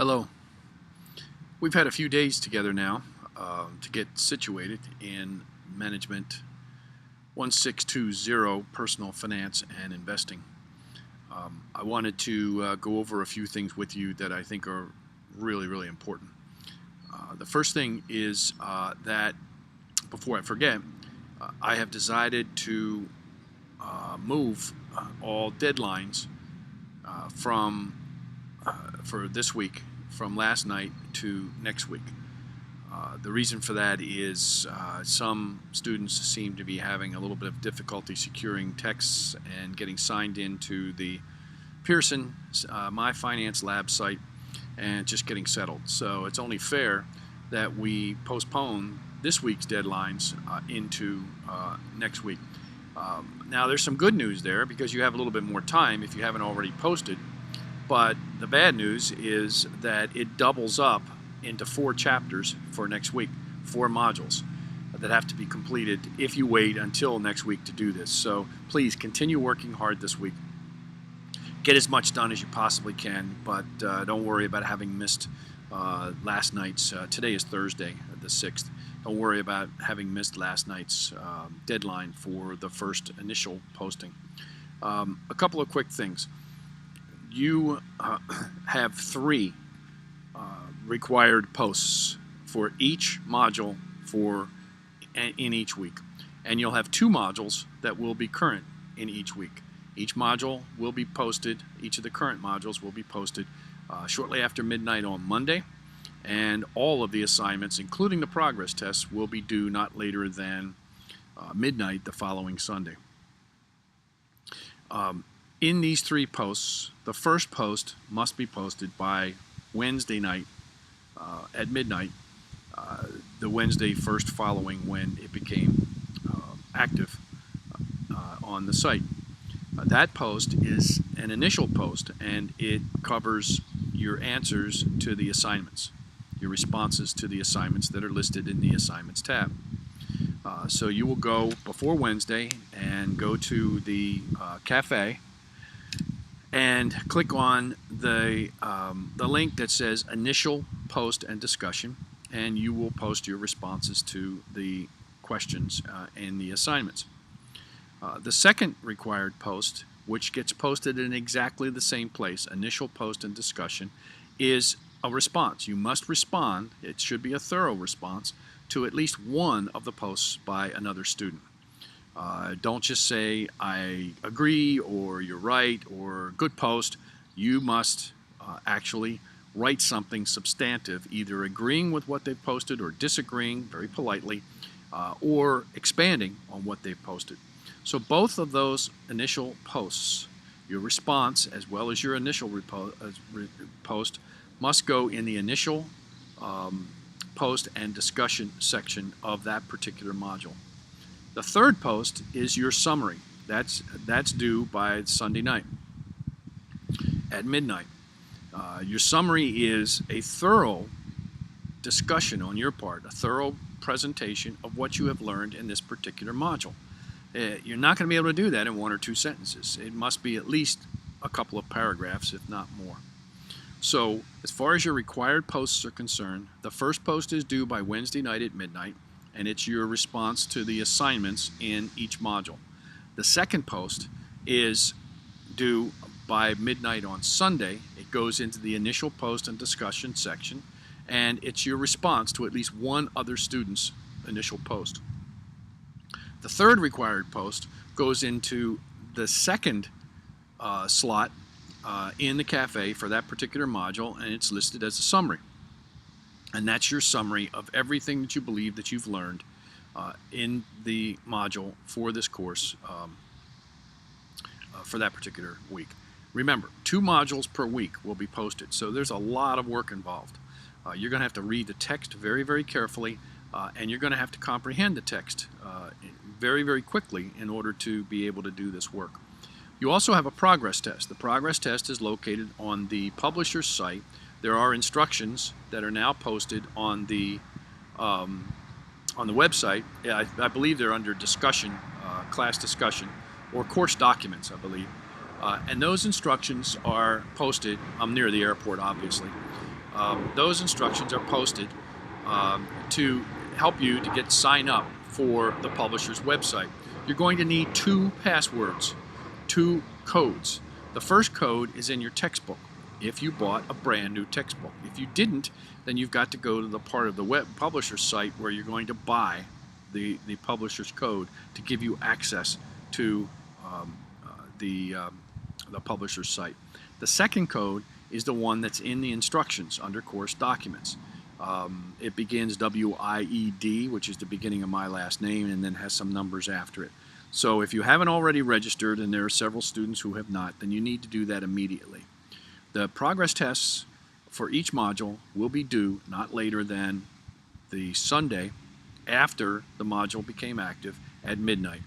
Hello. We've had a few days together now to get situated in Management 1620 Personal Finance and Investing. I wanted to go over a few things with you that I think are really important. The first thing is that, before I forget, I have decided to move all deadlines for this week from last night to next week. The reason for that is some students seem to be having a little bit of difficulty securing texts and getting signed into the Pearson My Finance Lab site and just getting settled. So it's only fair that we postpone this week's deadlines into next week. Now there's some good news there because you have a little bit more time if you haven't already posted. But the bad news is that it doubles up into 4 chapters for next week, 4 modules that have to be completed if you wait until next week to do this. So please continue working hard this week. Get as much done as you possibly can, but don't worry about having missed last night's, today is Thursday, the 6th. Don't worry about having missed last night's deadline for the first initial posting. A couple of quick things. You have 3 required posts for each module in each week, and you'll have 2 modules that will be current in each week. Each module will be posted, each of the current modules will be posted shortly after midnight on Monday, and all of the assignments, including the progress tests, will be due not later than midnight the following Sunday. In these 3 posts, the first post must be posted by Wednesday night at midnight, the Wednesday first following when it became active on the site. That post is an initial post, and it covers your answers to the assignments, your responses to the assignments that are listed in the Assignments tab. So you will go before Wednesday and go to the cafe and click on the link that says Initial Post and Discussion, and you will post your responses to the questions in the assignments. The second required post, which gets posted in exactly the same place, Initial Post and Discussion, is a response. You must respond, it should be a thorough response, to at least one of the posts by another student. Don't just say, I agree, or you're right, or good post. You must actually write something substantive, either agreeing with what they've posted or disagreeing very politely, or expanding on what they've posted. So both of those initial posts, your response as well as your initial post, must go in the initial post and discussion section of that particular module. The third post is your summary. That's due by Sunday night at midnight. Your summary is a thorough discussion on your part, a thorough presentation of what you have learned in this particular module. You're not going to be able to do that in 1 or 2 sentences. It must be at least a couple of paragraphs, if not more. So as far as your required posts are concerned, the first post is due by Wednesday night at midnight, and it's your response to the assignments in each module. The second post is due by midnight on Sunday. It goes into the initial post and discussion section, and it's your response to at least one other student's initial post. The third required post goes into the second slot in the cafe for that particular module, and it's listed as a summary. And that's your summary of everything that you believe that you've learned in the module for this course for that particular week. Remember, 2 modules per week will be posted, so there's a lot of work involved. You're going to have to read the text very carefully, and you're going to have to comprehend the text very quickly in order to be able to do this work. You also have a progress test. The progress test is located on the publisher's site. There are instructions that are now posted on the website. I believe they're under discussion, class discussion, or course documents, I believe. And those instructions are posted. I'm near the airport, obviously. those instructions are posted to help you to get sign up for the publisher's website. You're going to need 2 passwords, 2 codes. The first code is in your textbook if you bought a brand new textbook. If you didn't, then you've got to go to the part of the web publisher site where you're going to buy the publisher's code to give you access to the publisher's site. The second code is the one that's in the instructions under course documents. It begins WIED, which is the beginning of my last name, and then has some numbers after it. So if you haven't already registered, and there are several students who have not, then you need to do that immediately. The progress tests for each module will be due not later than the Sunday after the module became active at midnight.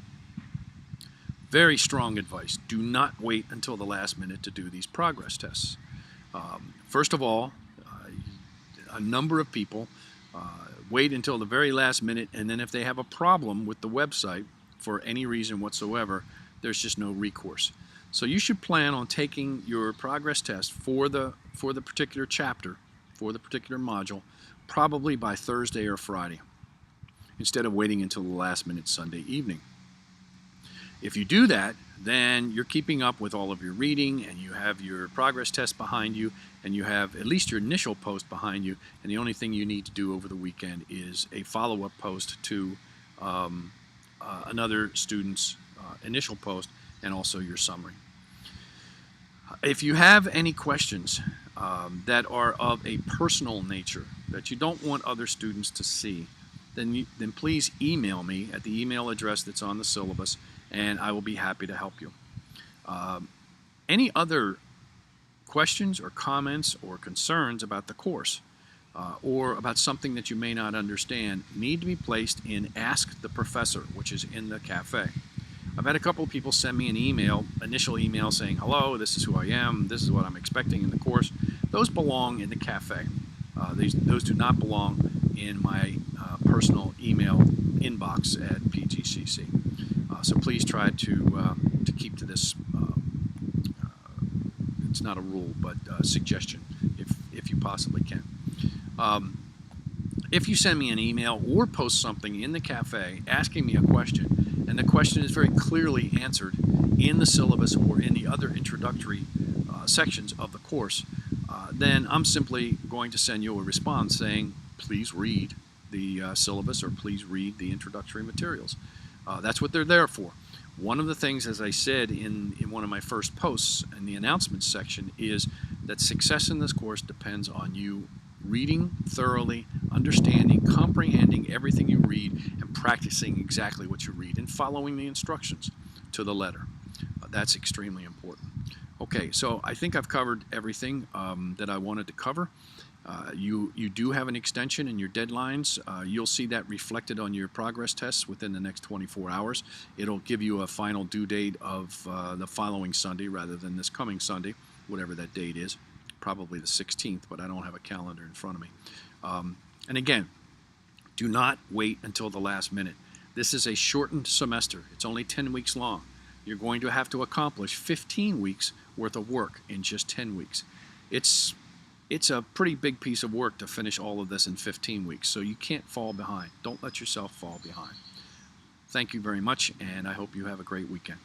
Very strong advice. Do not wait until the last minute to do these progress tests. First of all, a number of people wait until the very last minute, and then if they have a problem with the website for any reason whatsoever, there's just no recourse. So you should plan on taking your progress test for the particular chapter, for the particular module, probably by Thursday or Friday, instead of waiting until the last minute Sunday evening. If you do that, then you're keeping up with all of your reading, and you have your progress test behind you, and you have at least your initial post behind you, and the only thing you need to do over the weekend is a follow-up post to another student's initial post, and also your summary. If you have any questions that are of a personal nature that you don't want other students to see, then please email me at the email address that's on the syllabus, and I will be happy to help you. Any other questions or comments or concerns about the course or about something that you may not understand need to be placed in Ask the Professor, which is in the cafe. I've had a couple of people send me an initial email saying, hello, this is who I am, this is what I'm expecting in the course. Those belong in the cafe. Those do not belong in my personal email inbox at PGCC. So please try to keep to this. It's not a rule, but a suggestion, if you possibly can. If you send me an email or post something in the cafe asking me a question, and the question is very clearly answered in the syllabus or in the other introductory sections of the course, then I'm simply going to send you a response saying, please read the syllabus or please read the introductory materials. That's what they're there for. One of the things, as I said in one of my first posts in the announcements section, is that success in this course depends on you reading thoroughly, understanding, comprehending everything you read, and practicing exactly what you read and following the instructions to the letter. That's extremely important. Okay, so I think I've covered everything that I wanted to cover. You do have an extension in your deadlines. You'll see that reflected on your progress tests within the next 24 hours. It'll give you a final due date of the following Sunday rather than this coming Sunday, whatever that date is, probably the 16th, but I don't have a calendar in front of me. And again, do not wait until the last minute. This is a shortened semester. It's only 10 weeks long. You're going to have to accomplish 15 weeks worth of work in just 10 weeks. It's a pretty big piece of work to finish all of this in 15 weeks, so you can't fall behind. Don't let yourself fall behind. Thank you very much, and I hope you have a great weekend.